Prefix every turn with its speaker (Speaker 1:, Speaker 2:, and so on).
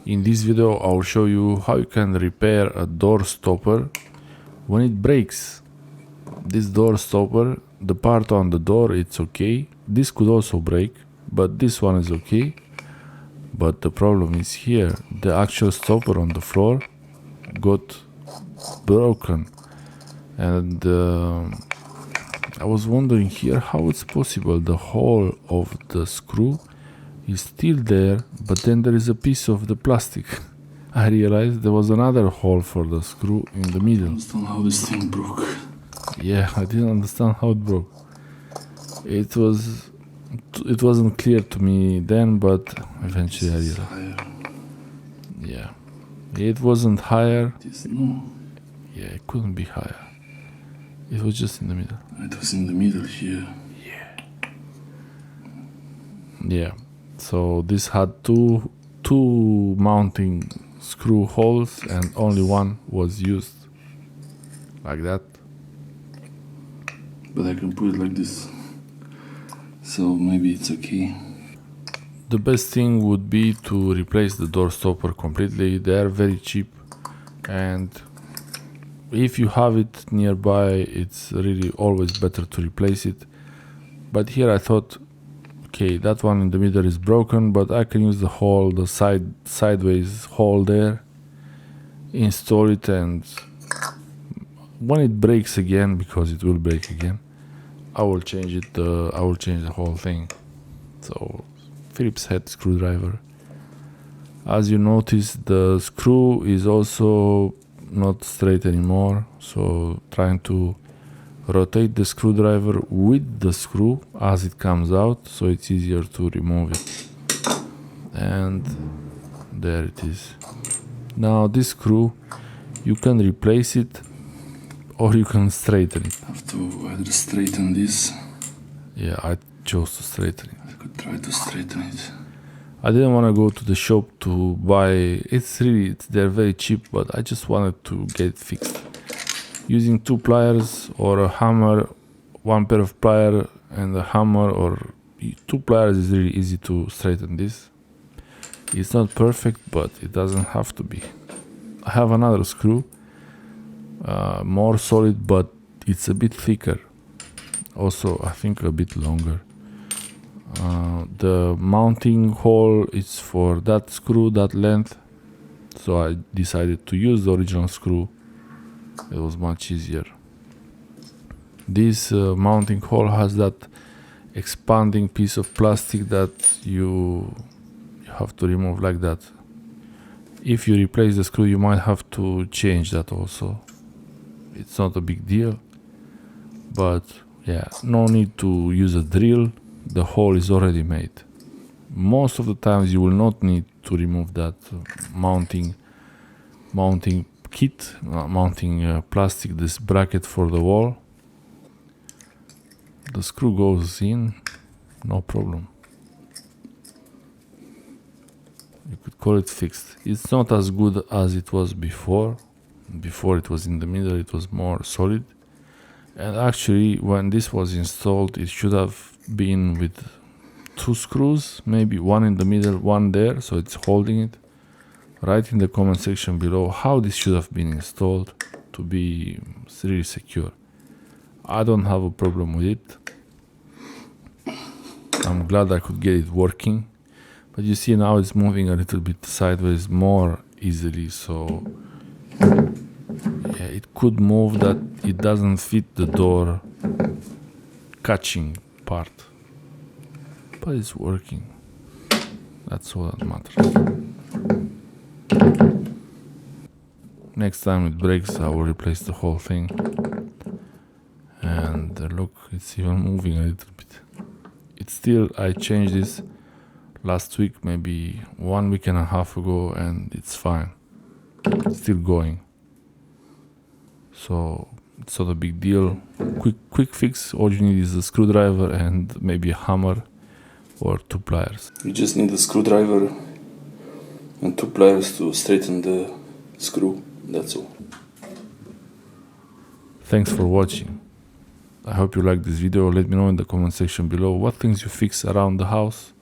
Speaker 1: In this video I will show you how you can repair a door stopper when it breaks. This door stopper, the part on the door, it's okay. This could also break, but this one is okay. But the problem is here, the actual stopper on the floor got broken. And I was wondering here how it's possible. The hole of the screw is still there, but then there is a piece of the plastic. I realized there was another hole for the screw in the middle.
Speaker 2: I don't understand how this thing broke.
Speaker 1: Yeah, I didn't understand how it broke. It wasn't clear to me then, but eventually I realized. Yeah, it wasn't higher.
Speaker 2: No.
Speaker 1: Yeah, it couldn't be higher. It was just in the middle.
Speaker 2: It was in the middle here.
Speaker 1: Yeah. So this had two mounting screw holes and only one was used like that.
Speaker 2: But I can put it like this, so maybe it's okay.
Speaker 1: The best thing would be to replace the door stopper completely. They are very cheap, and if you have it nearby, it's really always better to replace it. But here I thought, okay, that one in the middle is broken, but I can use the hole, the sideways hole there, install it, and when it breaks again, because it will break again, I will change it. I will change the whole thing. So Phillips head screwdriver. As you notice, the screw is also not straight anymore. So trying to rotate the screwdriver with the screw as it comes out, so it's easier to remove it. And there it is. Now this screw, you can replace it or you can straighten it.
Speaker 2: I have to either straighten this.
Speaker 1: Yeah, I chose to straighten it.
Speaker 2: I could try to straighten it.
Speaker 1: I didn't want to go to the shop to buy. They're very cheap, but I just wanted to get it fixed. Using 2 pliers or a hammer, 1 pair of pliers and a hammer, or 2 pliers is really easy to straighten this. It's not perfect, but it doesn't have to be. I have another screw, more solid, but it's a bit thicker. Also, I think a bit longer. The mounting hole is for that screw, that length, so I decided to use the original screw. It was much easier. This mounting hole has that expanding piece of plastic that you have to remove like that. If you replace the screw, you might have to change that also. It's not a big deal, but yeah, no need to use a drill. The hole is already made. Most of the times you will not need to remove that mounting kit, mounting plastic, this bracket for the wall. The screw goes in, no problem. You could call it fixed. It's not as good as it was before. Before it was in the middle, it was more solid. And actually, when this was installed, it should have been with 2 screws, maybe 1 in the middle, 1 there, so it's holding it. Write in the comment section below how this should have been installed to be really secure. I don't have a problem with it. I'm glad I could get it working, but you see now it's moving a little bit sideways more easily, so yeah, it could move that it doesn't fit the door catching part, but it's working. That's all that matters. Next time it breaks, I will replace the whole thing. And look, it's even moving a little bit. It's still, I changed this last week, maybe 1 week and a half ago, and it's fine. It's still going. So it's not a big deal. Quick fix. All you need is a screwdriver and maybe a hammer or 2 pliers.
Speaker 2: You just need a screwdriver and 2 pliers to straighten the screw. That's all.
Speaker 1: Thanks for watching. I hope you liked this video. Let me know in the comment section below what things you fix around the house.